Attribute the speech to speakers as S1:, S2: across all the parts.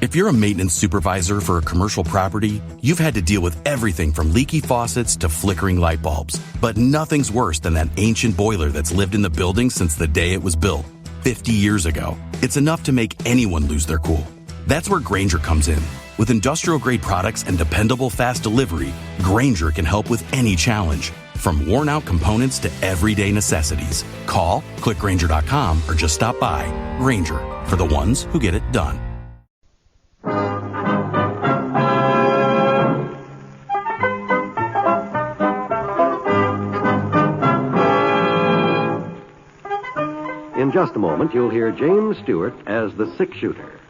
S1: If you're a maintenance supervisor for a commercial property, you've had to deal with everything from leaky faucets to flickering light bulbs. But nothing's worse than that ancient boiler that's lived in the building since the day it was built, 50 years ago. It's enough to make anyone lose their cool. That's where Grainger comes in. With industrial-grade products and dependable fast delivery, Grainger can help with any challenge, from worn-out components to everyday necessities. Call, click Grainger.com, or just stop by. Grainger, for the ones who get it done.
S2: In just a moment, you'll hear James Stewart as the six-shooter.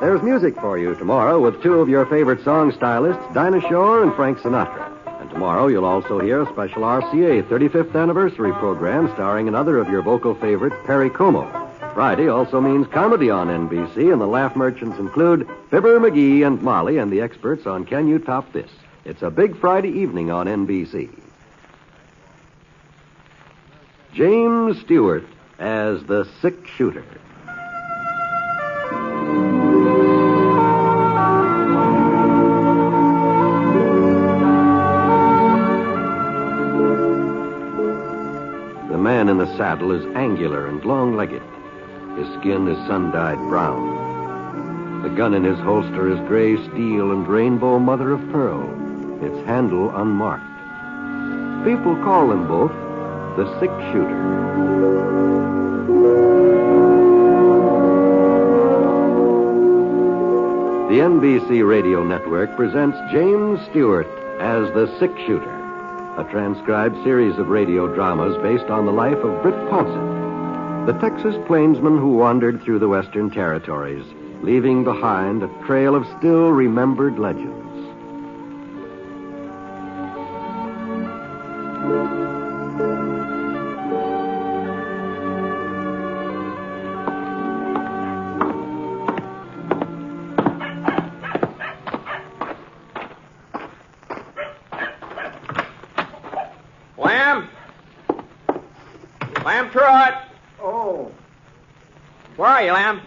S2: There's music for you tomorrow with two of your favorite song stylists, Dinah Shore and Frank Sinatra. And tomorrow you'll also hear a special RCA 35th anniversary program starring another of your vocal favorites, Perry Como. Friday also means comedy on NBC, and the laugh merchants include Fibber, McGee, and Molly, and the experts on Can You Top This? It's a big Friday evening on NBC. James Stewart as the six-shooter. The man in the saddle is angular and long-legged. His skin is sun-dyed brown. The gun in his holster is gray steel and rainbow mother of pearl, its handle unmarked. People call them both the six-shooter. The NBC Radio Network presents James Stewart as the six-shooter, a transcribed series of radio dramas based on the life of Britt Ponset, the Texas plainsman who wandered through the Western Territories, leaving behind a trail of still remembered legends.
S3: Lamb Trot!
S4: Oh.
S3: Where are you, Lamb?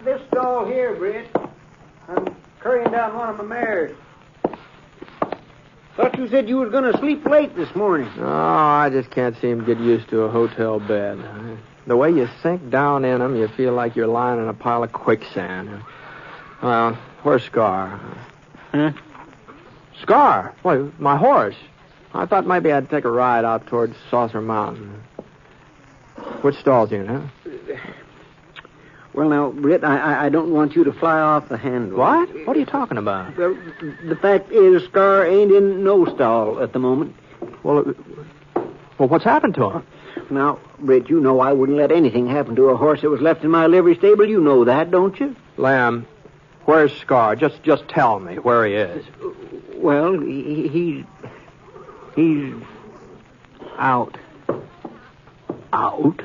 S4: This stall here, Britt. I'm currying down one of my mares. Thought you said you was going to sleep late this morning.
S3: Oh, I just can't seem to get used to a hotel bed. The way you sink down in them, you feel like you're lying in a pile of quicksand. Well, where's Scar?
S4: Huh?
S3: Scar? Why, my horse. I thought maybe I'd take a ride out towards Saucer Mountain. Which stall's in, huh?
S4: Well, now, Britt, I don't want you to fly off the handle.
S3: What? What are you talking about?
S4: Well, the fact is, Scar ain't in no stall at the moment.
S3: Well, what's happened to him?
S4: Now, Britt, you know I wouldn't let anything happen to a horse that was left in my livery stable. You know that, don't you?
S3: Lamb, where's Scar? Just tell me where he is.
S4: Well, he's out.
S3: Out?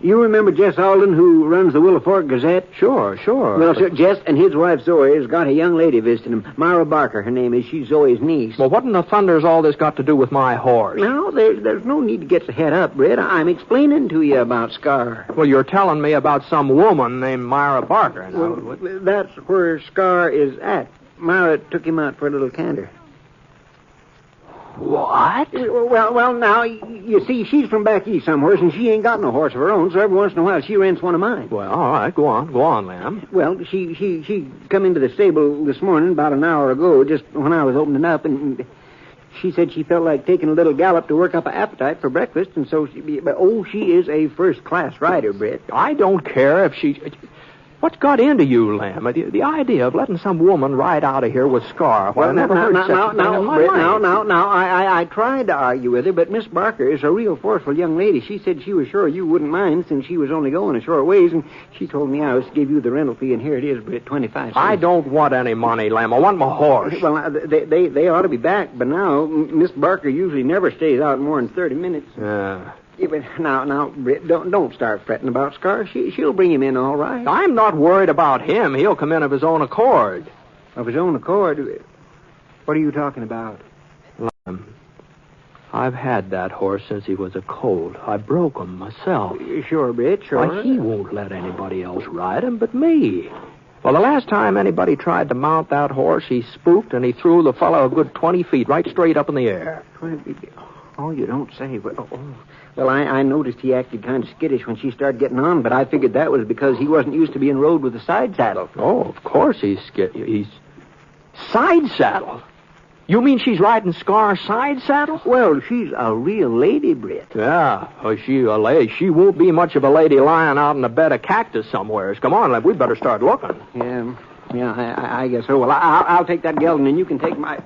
S4: You remember Jess Alden, who runs the Willow Fork Gazette?
S3: Sure.
S4: Well, sir, Jess and his wife Zoe has got a young lady visiting him. Myra Barker, her name is. She's Zoe's niece.
S3: Well, what in the thunder's all this got to do with my horse?
S4: No, there's no need to get the head up, Britt. I'm explaining to you about Scar.
S3: Well, you're telling me about some woman named Myra Barker. Now.
S4: Well, that's where Scar is at. Myra took him out for a little canter.
S3: What?
S4: Well, now, you see, she's from back east somewhere, and she ain't got no horse of her own, so every once in a while she rents one of mine.
S3: Well, all right, go on, Lamb.
S4: Well, she come into the stable this morning about an hour ago, just when I was opening up, and she said she felt like taking a little gallop to work up an appetite for breakfast, and so she is a first-class rider, Britt.
S3: I don't care if she... What's got into you, Lamb? The idea of letting some woman ride out of here with Scar. Well, I never heard such a thing in my life.
S4: Now, I tried to argue with her, but Miss Barker is a real forceful young lady. She said she was sure you wouldn't mind since she was only going a short ways, and she told me I was to give you the rental fee, and here it is, Britt, 25 cents.
S3: I don't want any money, Lamb. I want my horse.
S4: Well, they ought to be back, but now Miss Barker usually never stays out more than 30 minutes. Yeah, but now, Britt, don't start fretting about Scar. She'll bring him in all right.
S3: I'm not worried about him. He'll come in of his own accord.
S4: Of his own accord? What are you talking about?
S3: I've had that horse since he was a colt. I broke him myself.
S4: Sure, Britt, sure.
S3: Why, he won't let anybody else ride him but me. Well, the last time anybody tried to mount that horse, he spooked and he threw the fellow a good 20 feet right straight up in the air.
S4: Oh, you don't say. Well, I noticed he acted kind of skittish when she started getting on, but I figured that was because he wasn't used to being rode with a side saddle.
S3: Oh, of course he's side saddle. You mean she's riding Scar side saddle?
S4: Well, she's a real lady, Britt.
S3: Yeah, she a lady. She won't be much of a lady lying out in a bed of cactus somewhere. Come on, we better start looking.
S4: Yeah, I guess so. Well, I'll take that gelding, and you can take my...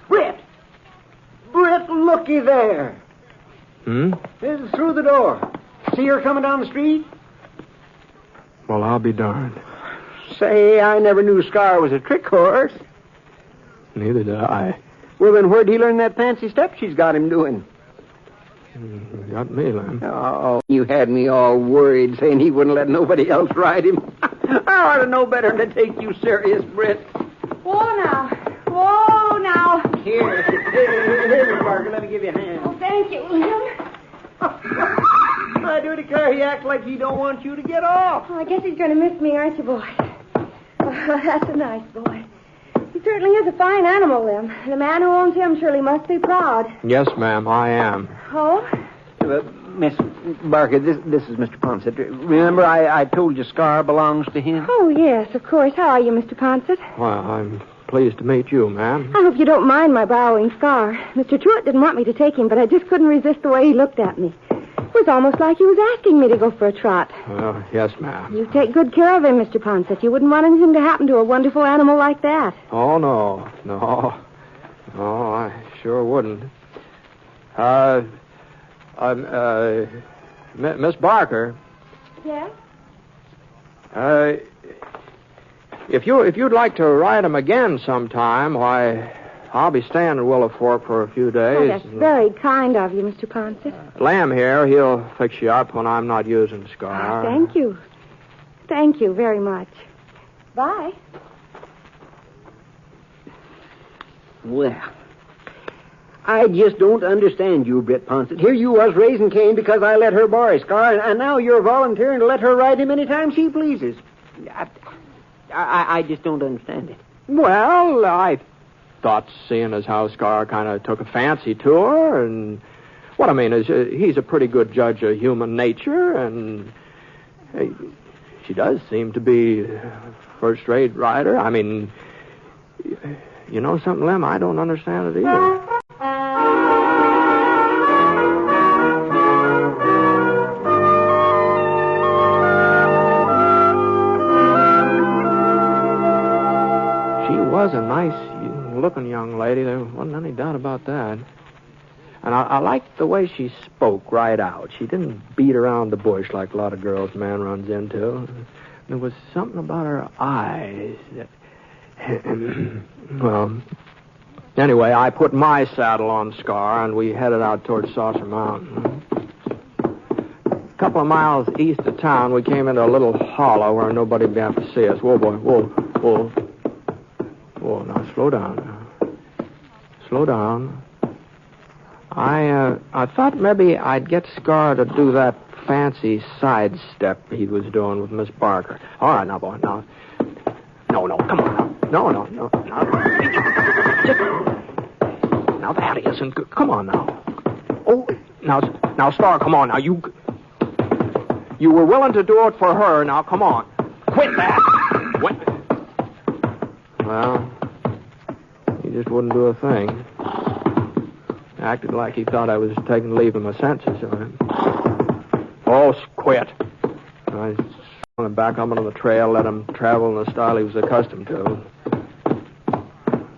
S4: Britt! Britt, looky there. This is through the door. See her coming down the street?
S3: Well, I'll be darned.
S4: Say, I never knew Scar was a trick horse.
S3: Neither did I.
S4: Well, then where'd he learn that fancy step she's got him doing?
S3: You got me, Lem.
S4: Oh, you had me all worried, saying he wouldn't let nobody else ride him. I ought to know better than to take you serious, Britt.
S5: Whoa, now.
S4: Here, Miss Parker, let me give you a hand.
S5: Oh, thank you, William.
S4: I do declare he acts like he don't want you to get off.
S5: Oh, I guess he's going to miss me, aren't you, boy? Oh, that's a nice boy. He certainly is a fine animal, Lim. The man who owns him surely must be proud.
S3: Yes, ma'am, I am.
S5: Oh?
S4: Miss Barker, this is Mr. Ponset. Remember I told you Scar belongs to him?
S5: Oh, yes, of course. How are you, Mr. Ponset?
S3: Well, I'm pleased to meet you, ma'am.
S5: I hope you don't mind my borrowing Scar. Mr. Stewart didn't want me to take him, but I just couldn't resist the way he looked at me. It was almost like he was asking me to go for a trot.
S3: Well, yes, ma'am.
S5: You take good care of him, Mr. Ponset. You wouldn't want anything to happen to a wonderful animal like that.
S3: Oh, no. No, I sure wouldn't. Miss Barker.
S5: Yes?
S3: If you'd like to ride him again sometime, why, I'll be staying in Willow Fork for a few days.
S5: Oh, that's very kind of you, Mr. Ponset.
S3: Lamb here, he'll fix you up when I'm not using Scar.
S5: Thank you. Thank you very much. Bye.
S4: Well, I just don't understand you, Britt Ponset. Here you was raising Cain because I let her borrow Scar, and now you're volunteering to let her ride him any time she pleases. I just don't understand it.
S3: Well, I thought seeing as how Scar kind of took a fancy to her, and what I mean is he's a pretty good judge of human nature, and she does seem to be a first-rate rider. I mean, you know something, Lem? I don't understand it either. Was a nice-looking young lady. There wasn't any doubt about that. And I liked the way she spoke right out. She didn't beat around the bush like a lot of girls a man runs into. There was something about her eyes that... Well, anyway, I put my saddle on Scar, and we headed out towards Saucer Mountain. A couple of miles east of town, we came into a little hollow where nobody would be able to see us. Whoa, boy, whoa. Whoa, now slow down. Slow down. I thought maybe I'd get Scar to do that fancy side step he was doing with Miss Barker. All right, now, boy, now. No, come on now. No. Now that isn't good. Come on now. Oh, now, Scar, come on now. You were willing to do it for her. Now, come on. Quit that. Well, he just wouldn't do a thing. Acted like he thought I was taking leave of my senses. Oh, quit. I went back up on the trail, let him travel in the style he was accustomed to.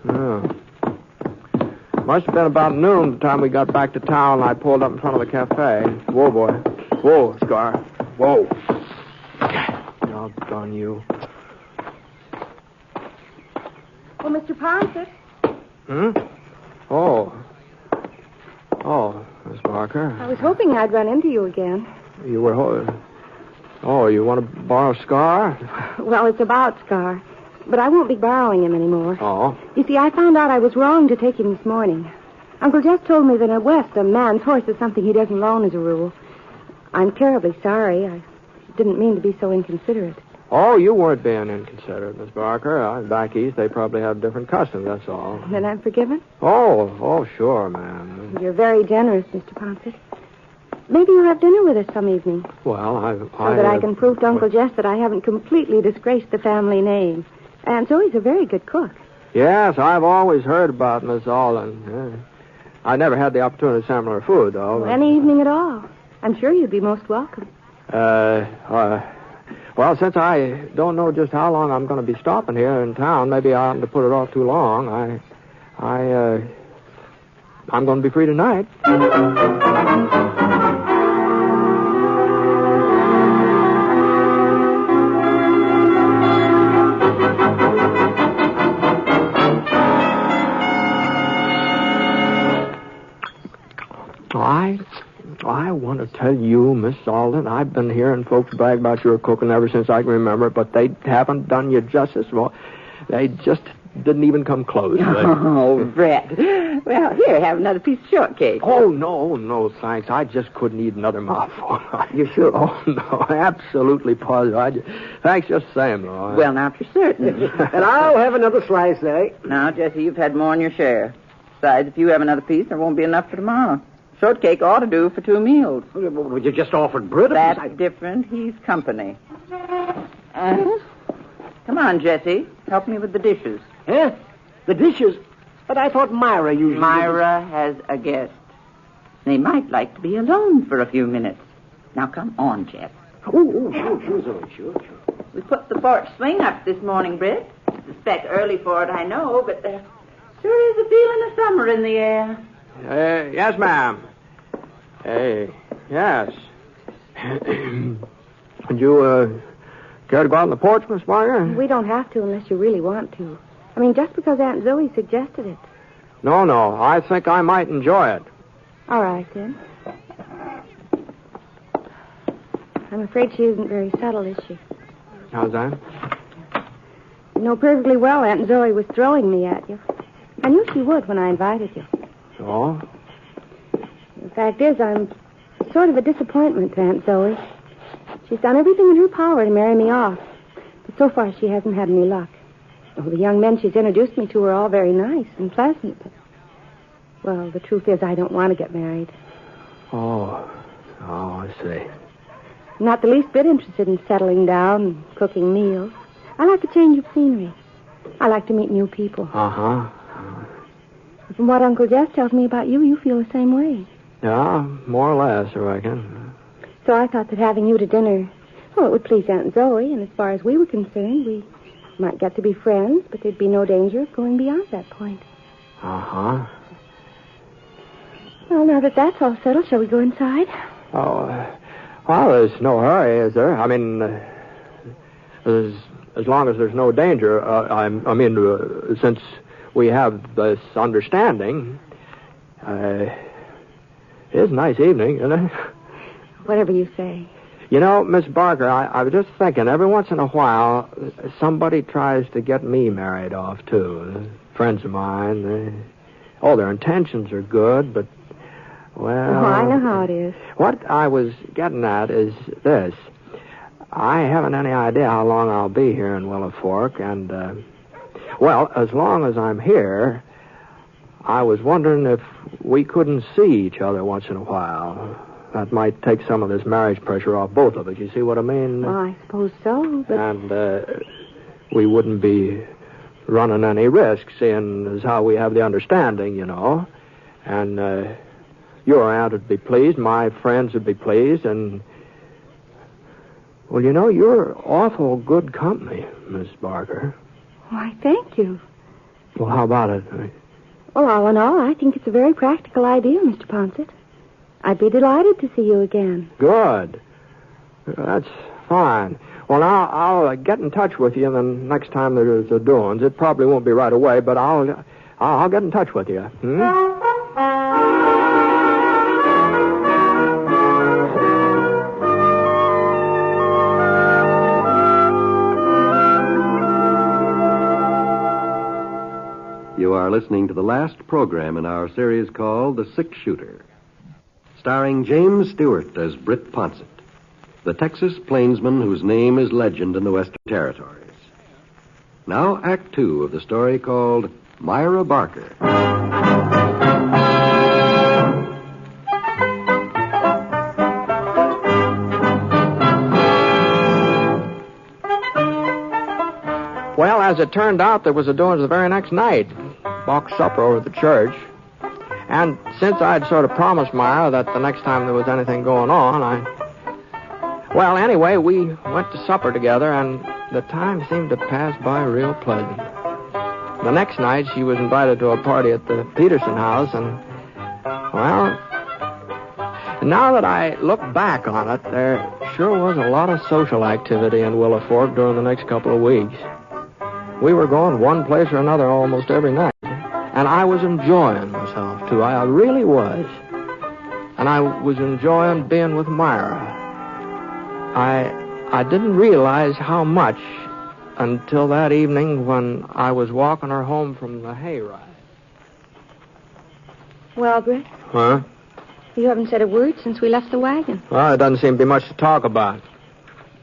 S3: Oh. Must have been about noon the time we got back to town, and I pulled up in front of the cafe. Whoa, boy. Whoa, Scar. Whoa. Doggone you.
S5: Oh, Mr. Ponset.
S3: Oh, Miss Barker.
S5: I was hoping I'd run into you again.
S3: You were... Oh, you want to borrow Scar?
S5: Well, it's about Scar. But I won't be borrowing him anymore.
S3: Oh?
S5: You see, I found out I was wrong to take him this morning. Uncle Jeff told me that in the West, a man's horse is something he doesn't loan as a rule. I'm terribly sorry. I didn't mean to be so inconsiderate.
S3: Oh, you weren't being inconsiderate, Miss Barker. Back east, they probably have different customs, that's all.
S5: Then I'm forgiven?
S3: Oh, sure, ma'am.
S5: You're very generous, Mr. Ponset. Maybe you'll have dinner with us some evening.
S3: Well,
S5: So that I can prove to Uncle Jeff that I haven't completely disgraced the family name. Aunt Zoe's a very good cook.
S3: Yes, I've always heard about Miss Alden. I never had the opportunity to sample her food, though.
S5: Any evening at all. I'm sure you'd be most welcome.
S3: Well, since I don't know just how long I'm going to be stopping here in town, maybe I oughtn't to put it off too long. I'm going to be free tonight. I want to tell you, Miss Alden, I've been hearing folks brag about your cooking ever since I can remember, but they haven't done you justice. Well, they just didn't even come close.
S6: Oh, Brett. Well, here, have another piece of shortcake.
S3: Oh, no, thanks. I just couldn't eat another mouthful.
S6: You sure?
S3: Oh, no, absolutely positive. Thanks just the same, though.
S6: Well, now, if you're certain.
S4: And I'll have another slice, eh?
S6: Now, Jesse, you've had more than your share. Besides, if you have another piece, there won't be enough for tomorrow. Shortcake ought to do for 2 meals.
S4: Well, you just offered Britt.
S6: That's different. He's company. Come on, Jesse. Help me with the dishes.
S4: Huh? The dishes? But I thought Myra usually...
S6: Myra has a guest. They might like to be alone for a few minutes. Now, come on, Jeff.
S4: Oh, sure, Zoe, sure.
S6: We put the porch swing up this morning, Britt. Suspect early for it, I know, but there sure is a feeling of summer in the air.
S3: Yes, ma'am. Yes. Would you, care to go out on the porch, Miss Barker?
S5: We don't have to unless you really want to. I mean, just because Aunt Zoe suggested it.
S3: No. I think I might enjoy it.
S5: All right, then. I'm afraid she isn't very subtle, is she?
S3: How's that?
S5: You know perfectly well Aunt Zoe was throwing me at you. I knew she would when I invited you.
S3: So?
S5: The fact is, I'm sort of a disappointment to Aunt Zoe. She's done everything in her power to marry me off. But so far, she hasn't had any luck. Oh, the young men she's introduced me to are all very nice and pleasant. But, well, the truth is, I don't want to get married.
S3: Oh, I see.
S5: I'm not the least bit interested in settling down and cooking meals. I like a change of scenery. I like to meet new people.
S3: Uh-huh.
S5: From what Uncle Jeff tells me about you, you feel the same way.
S3: Yeah, more or less, I reckon.
S5: So I thought that having you to dinner, well, it would please Aunt Zoe, and as far as we were concerned, we might get to be friends, but there'd be no danger of going beyond that point.
S3: Uh-huh.
S5: Well, now that that's all settled, shall we go inside?
S3: Oh, well, there's no hurry, is there? I mean, as long as there's no danger. Since we have this understanding, it is a nice evening, isn't it?
S5: Whatever you say.
S3: You know, Miss Barker, I was just thinking, every once in a while, somebody tries to get me married off, too. Friends of mine. Their intentions are good, but, well...
S5: Oh, I know how it is.
S3: What I was getting at is this. I haven't any idea how long I'll be here in Willow Fork, and, as long as I'm here, I was wondering if we couldn't see each other once in a while. That might take some of this marriage pressure off both of us. You see what I mean?
S5: Well, I suppose so, but...
S3: And we wouldn't be running any risk, seeing as how we have the understanding, you know. And your aunt would be pleased, my friends would be pleased, and... Well, you know, you're awful good company, Miss Barker.
S5: Why, thank you.
S3: Well, how about it?
S5: Well, all in all, I think it's a very practical idea, Mr. Ponset. I'd be delighted to see you again.
S3: Good. That's fine. Well, now, I'll get in touch with you the next time there's a doings. It probably won't be right away, but I'll get in touch with you.
S2: You are listening to the last program in our series called The Six Shooter, starring James Stewart as Britt Ponset, the Texas plainsman whose name is legend in the Western Territories. Now, Act Two of the story called Myra Barker.
S3: Well, as it turned out, there was a doings the very next night. Box supper over at the church. And since I'd sort of promised Myra that the next time there was anything going on, Well, anyway, we went to supper together, and the time seemed to pass by real pleasant. The next night, she was invited to a party at the Peterson house, and, well, now that I look back on it, there sure was a lot of social activity in Willow Fork during the next couple of weeks. We were going one place or another almost every night, and I was enjoying myself, too. I really was. And I was enjoying being with Myra. I didn't realize how much until that evening when I was walking her home from the hayride.
S5: Well, Britt?
S3: Huh?
S5: You haven't said a word since we left the wagon.
S3: Well, there doesn't seem to be much to talk about.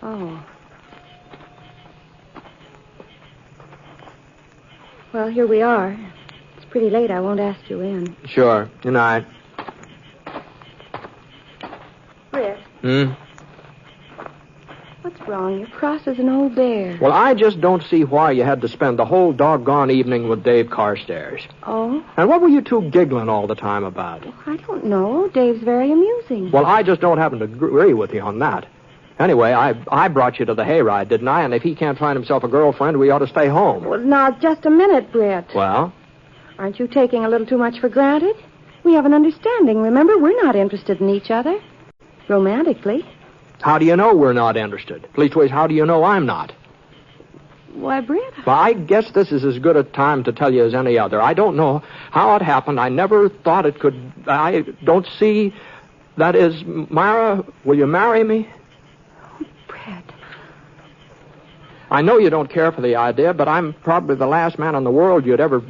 S5: Oh. Well, here we are. It's pretty late. I won't ask you in.
S3: Sure. Good night.
S5: Britt.
S3: Hmm?
S5: What's wrong? You're cross as an old bear.
S3: Well, I just don't see why you had to spend the whole doggone evening with Dave Carstairs.
S5: Oh?
S3: And what were you two giggling all the time about?
S5: Well, I don't know. Dave's very amusing.
S3: Well, I just don't happen to agree with you on that. Anyway, I brought you to the hayride, didn't I? And if he can't find himself a girlfriend, we ought to stay home.
S5: Well, now, just a minute, Britt.
S3: Well?
S5: Aren't you taking a little too much for granted? We have an understanding, remember? We're not interested in each other. Romantically.
S3: How do you know we're not interested? Leastways, how do you know I'm not?
S5: Why, Britt?
S3: Well, I guess this is as good a time to tell you as any other. I don't know how it happened. I never thought it could... I don't see... That is, Myra, will you marry me?
S5: Oh, Britt.
S3: I know you don't care for the idea, but I'm probably the last man in the world you'd ever...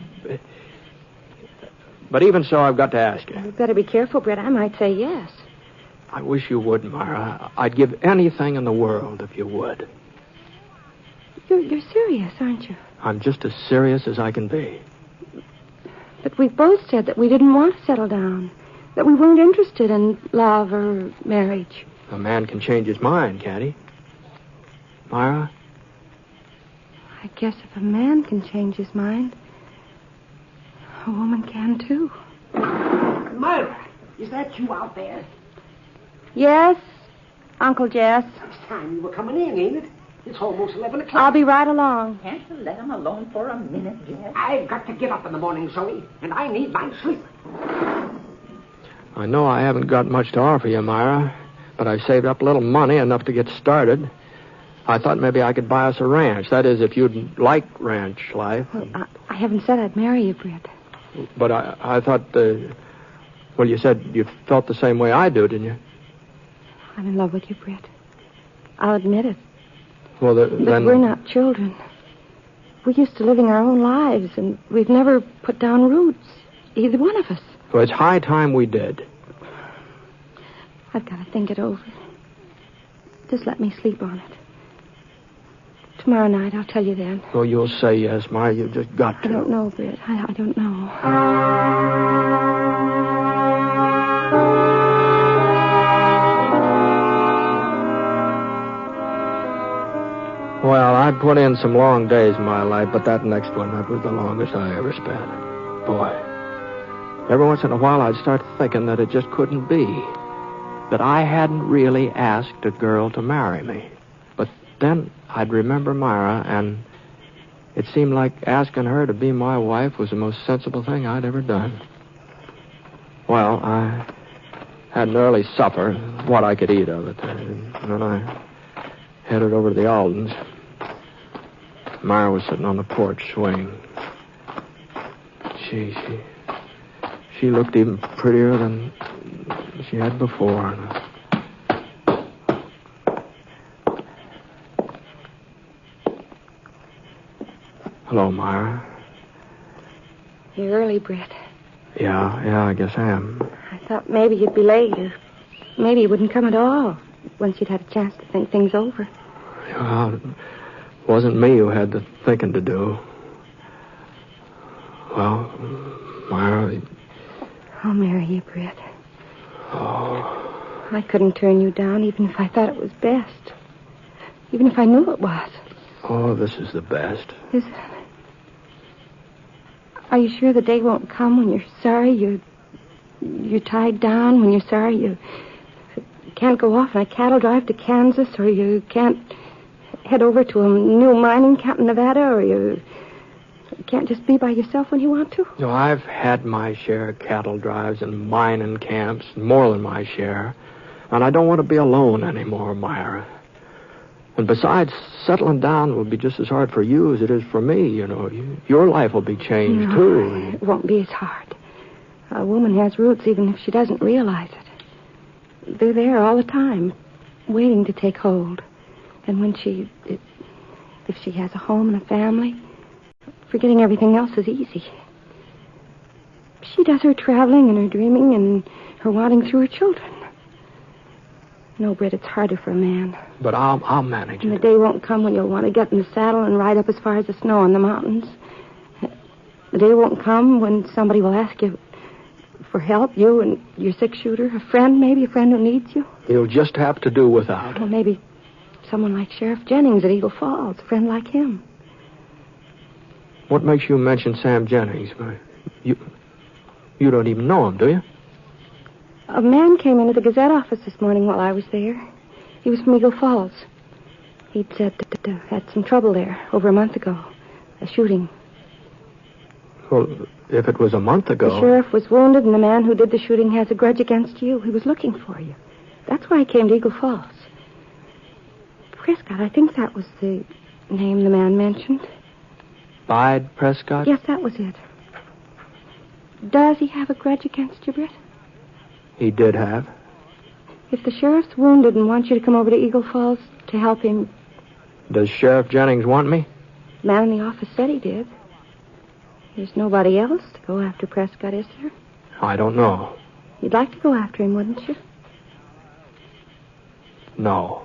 S3: But even so, I've got to ask you.
S5: You'd better be careful, Britt. I might say yes.
S3: I wish you would, Myra. I'd give anything in the world if you would.
S5: You're serious, aren't you?
S3: I'm just as serious as I can be.
S5: But we both said that we didn't want to settle down. That we weren't interested in love or marriage.
S3: A man can change his mind, can't he? Myra?
S5: I guess if a man can change his mind, a woman can, too.
S4: Myra, is that you out there?
S5: Yes, Uncle Jess.
S4: It's time you were coming in, ain't it? It's almost 11 o'clock.
S5: I'll be right along.
S6: Can't you let him alone for a minute, Jess?
S4: I've got to get up in the morning, Zoe, and I need my sleep.
S3: I know I haven't got much to offer you, Myra, but I've saved up a little money, enough to get started. I thought maybe I could buy us a ranch. That is, if you'd like ranch life.
S5: Well, I haven't said I'd marry you, Britt.
S3: But I thought, well, you said you felt the same way I do, didn't you?
S5: I'm in love with you, Britt. I'll admit it.
S3: Well,
S5: But
S3: then...
S5: we're not children. We're used to living our own lives, and we've never put down roots, either one of us.
S3: Well, it's high time we did.
S5: I've got to think it over. Just let me sleep on it. Tomorrow night, I'll tell you then.
S3: Oh, you'll say yes, Myra. You've just got to.
S5: I don't know, Britt. I don't know.
S3: Well, I put in some long days in my life, but that next one, that was the longest I ever spent. Boy. Every once in a while, I'd start thinking that it just couldn't be. That I hadn't really asked a girl to marry me. But then I'd remember Myra, and it seemed like asking her to be my wife was the most sensible thing I'd ever done. Well, I had an early supper, what I could eat of it. And then I headed over to the Aldens. Myra was sitting on the porch swing. She looked even prettier than she had before. Hello, Myra.
S5: You're early, Britt.
S3: Yeah, I guess I am.
S5: I thought maybe you'd be late, or maybe you wouldn't come at all once you'd had a chance to think things over.
S3: Well, it wasn't me who had the thinking to do. Well, Myra...
S5: I'll marry you, Britt.
S3: Oh.
S5: I couldn't turn you down, even if I thought it was best. Even if I knew it was.
S3: Oh, this is the best.
S5: Is it? Are you sure the day won't come when you're sorry you're tied down, when you're sorry you can't go off on a cattle drive to Kansas, or you can't head over to a new mining camp in Nevada, or you can't just be by yourself when you want to?
S3: No, I've had my share of cattle drives and mining camps, more than my share. And I don't want to be alone anymore, Myra. And besides, settling down will be just as hard for you as it is for me, you know. Your life will be changed, too.
S5: It won't be as hard. A woman has roots even if she doesn't realize it. They're there all the time, waiting to take hold. And when if she has a home and a family, forgetting everything else is easy. She does her traveling and her dreaming and her wanting through her children. No, Britt, it's harder for a man.
S3: But I'll manage
S5: And
S3: it.
S5: the day won't come when you'll want to get in the saddle and ride up as far as the snow on the mountains. The day won't come when somebody will ask you for help, you and your six-shooter, a friend who needs you.
S3: You'll just have to do without.
S5: Well, maybe someone like Sheriff Jennings at Eagle Falls, a friend like him.
S3: What makes you mention Sam Jennings? You don't even know him, do you?
S5: A man came into the Gazette office this morning while I was there. He was from Eagle Falls. He'd said that had some trouble there over a month ago. A shooting.
S3: Well, if it was a month ago...
S5: The sheriff was wounded, and the man who did the shooting has a grudge against you. He was looking for you. That's why he came to Eagle Falls. Prescott, I think that was the name the man mentioned.
S3: Bide Prescott?
S5: Yes, that was it. Does he have a grudge against you, Britt?
S3: He did have.
S5: If the sheriff's wounded and wants you to come over to Eagle Falls to help him...
S3: Does Sheriff Jennings want me?
S5: The man in the office said he did. There's nobody else to go after Prescott, is there?
S3: I don't know.
S5: You'd like to go after him, wouldn't you?
S3: No.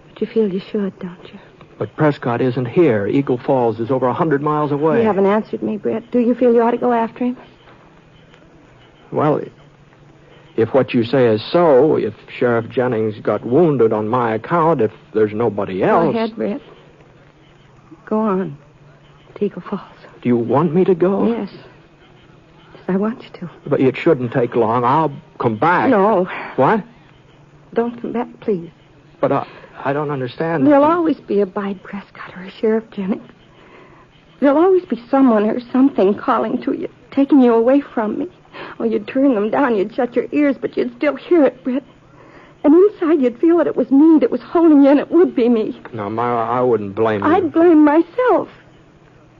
S5: But you feel you should, don't you?
S3: But Prescott isn't here. Eagle Falls is over 100 miles away.
S5: You haven't answered me, Britt. Do you feel you ought to go after him?
S3: Well, if what you say is so, if Sheriff Jennings got wounded on my account, if there's nobody else...
S5: Go ahead, Britt. Go on. To Eagle Falls.
S3: Do you want me to go?
S5: Yes. Yes, I want you to.
S3: But it shouldn't take long. I'll come back.
S5: No.
S3: What?
S5: Don't come back, please.
S3: But I don't understand.
S5: There'll always be a Bide Prescott or a Sheriff Jennings. There'll always be someone or something calling to you, taking you away from me. Oh, you'd turn them down, you'd shut your ears, but you'd still hear it, Britt. And inside you'd feel that it was me that was holding you, and it would be me.
S3: No, Myra, I wouldn't blame you.
S5: I'd blame myself.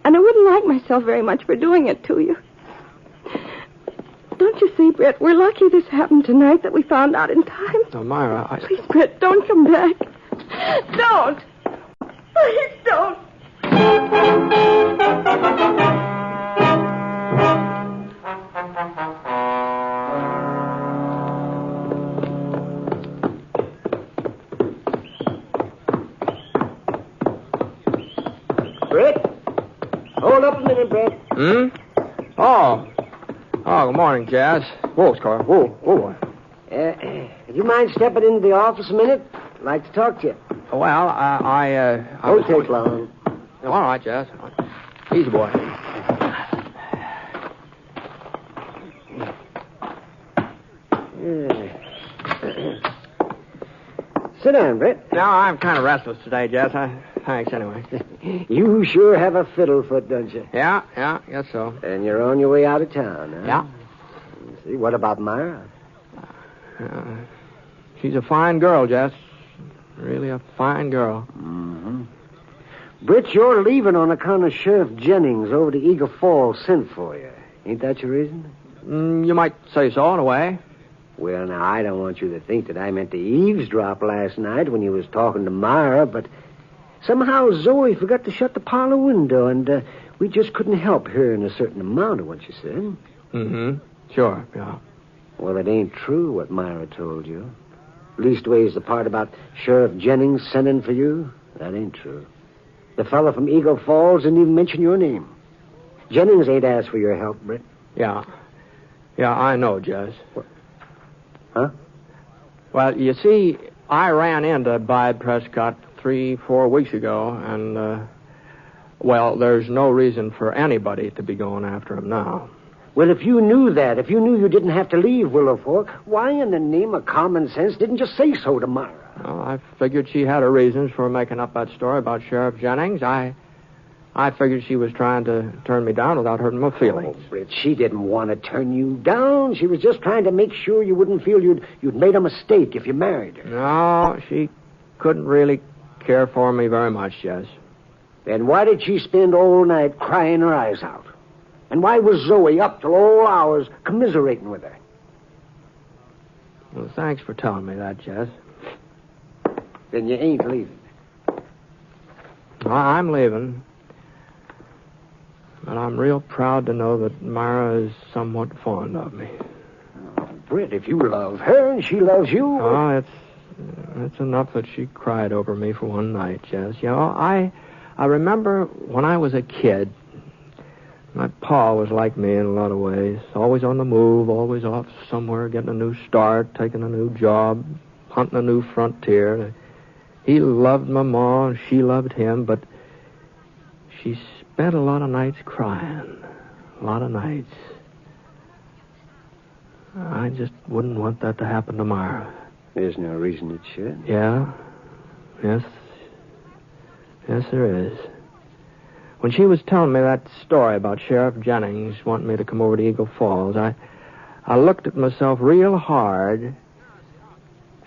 S5: And I wouldn't like myself very much for doing it to you. Don't you see, Britt, we're lucky this happened tonight, that we found out in time.
S3: No, Myra,
S5: Please, Britt, don't come back. Don't. Please don't.
S4: Britt? Hold up a minute, Britt.
S3: Oh, good morning, Jazz. Whoa, Scar. Whoa.
S4: Do you mind stepping into the office a minute? I'd like to talk to you.
S3: Well, I
S4: Won't take long.
S3: All right, Jazz. Easy, boy.
S4: Sit down, Britt.
S3: No, I'm kind of restless today, Jazz. Thanks, anyway.
S4: You sure have a fiddle foot, don't you?
S3: Yeah, guess so.
S4: And you're on your way out of town, huh?
S3: Yeah.
S4: See, what about Myra?
S3: She's a fine girl, Jess. Really a fine girl.
S4: Mm-hmm. Britt, you're leaving on account of Sheriff Jennings over to Eagle Falls sent for you. Ain't that your reason?
S3: You might say so, in a way.
S4: Well, now, I don't want you to think that I meant to eavesdrop last night when you was talking to Myra, but somehow Zoe forgot to shut the parlor window, and We just couldn't help hearing a certain amount of what you said.
S3: Mm-hmm. Sure, yeah.
S4: Well, it ain't true what Myra told you. Leastways, the part about Sheriff Jennings sending for you, that ain't true. The fellow from Eagle Falls didn't even mention your name. Jennings ain't asked for your help, Britt.
S3: Yeah. Yeah, I know, Jess.
S4: Huh?
S3: Well, you see, I ran into Bide Prescott 3-4 weeks ago, and, well, there's no reason for anybody to be going after him now.
S4: Well, if you knew that, if you knew you didn't have to leave Willow Fork, why in the name of common sense didn't you say so to Myra?
S3: Well, I figured she had her reasons for making up that story about Sheriff Jennings. I figured she was trying to turn me down without hurting my feelings.
S4: Oh, Britt, she didn't want to turn you down. She was just trying to make sure you wouldn't feel you'd made a mistake if you married her.
S3: No, she couldn't really care for me very much, Jess.
S4: Then why did she spend all night crying her eyes out? And why was Zoe up till all hours commiserating with her?
S3: Well, thanks for telling me that, Jess.
S4: Then you ain't leaving.
S3: Well, I'm leaving. But I'm real proud to know that Myra is somewhat fond of me.
S4: Oh, Britt, if you love her and she loves you...
S3: Oh, it's enough that she cried over me for one night, Jess. You know, I remember when I was a kid, my pa was like me in a lot of ways. Always on the move, always off somewhere, getting a new start, taking a new job, hunting a new frontier. He loved my ma, and she loved him, but she spent a lot of nights crying. A lot of nights. I just wouldn't want that to happen to Myra.
S4: There's no reason it should.
S3: Yeah? Yes. Yes, there is. When she was telling me that story about Sheriff Jennings wanting me to come over to Eagle Falls, I looked at myself real hard,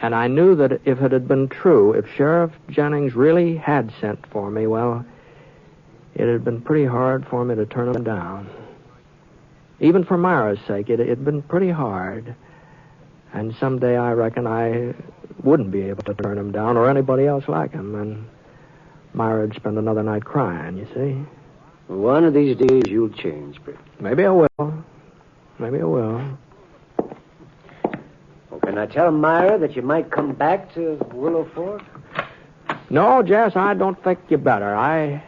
S3: and I knew that if it had been true, if Sheriff Jennings really had sent for me, well, it had been pretty hard for me to turn him down. Even for Myra's sake, it had been pretty hard. And someday I reckon I wouldn't be able to turn him down or anybody else like him, and Myra'd spend another night crying, you see.
S4: One of these days you'll change, Britt.
S3: Maybe I will. Maybe I will.
S4: Well, can I tell Myra that you might come back to Willow Fork?
S3: No, Jess, I don't think you better.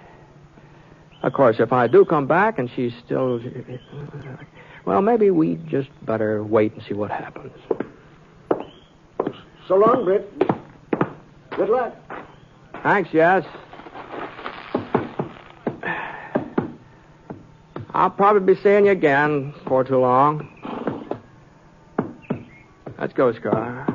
S3: Of course, if I do come back and she's still... Well, maybe we just better wait and see what happens.
S4: So long, Britt. Good luck.
S3: Thanks, Jess. I'll probably be seeing you again before too long. Let's go, Scar.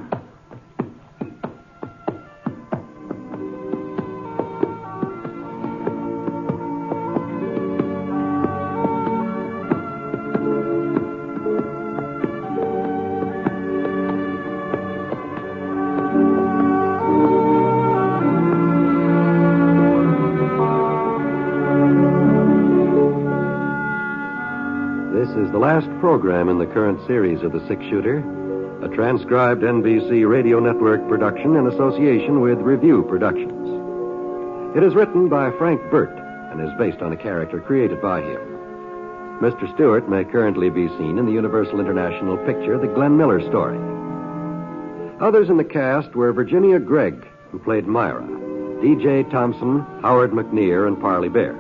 S2: The last program in the current series of The Six-Shooter, a transcribed NBC Radio Network production in association with Review Productions. It is written by Frank Burt and is based on a character created by him. Mr. Stewart may currently be seen in the Universal International picture The Glenn Miller Story. Others in the cast were Virginia Gregg, who played Myra, D.J. Thompson, Howard McNear, and Parley Baer.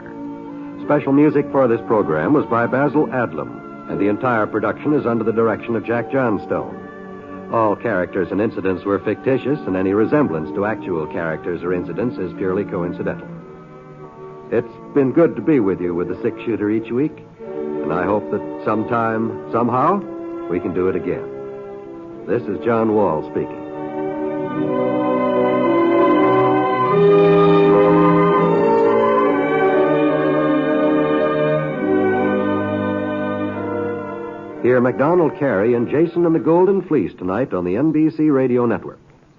S2: Special music for this program was by Basil Adlam, and the entire production is under the direction of Jack Johnstone. All characters and incidents were fictitious, and any resemblance to actual characters or incidents is purely coincidental. It's been good to be with you with the Six-Shooter each week, and I hope that sometime, somehow, we can do it again. This is John Wall speaking. Hear MacDonald Carey and Jason and the Golden Fleece tonight on the NBC Radio Network.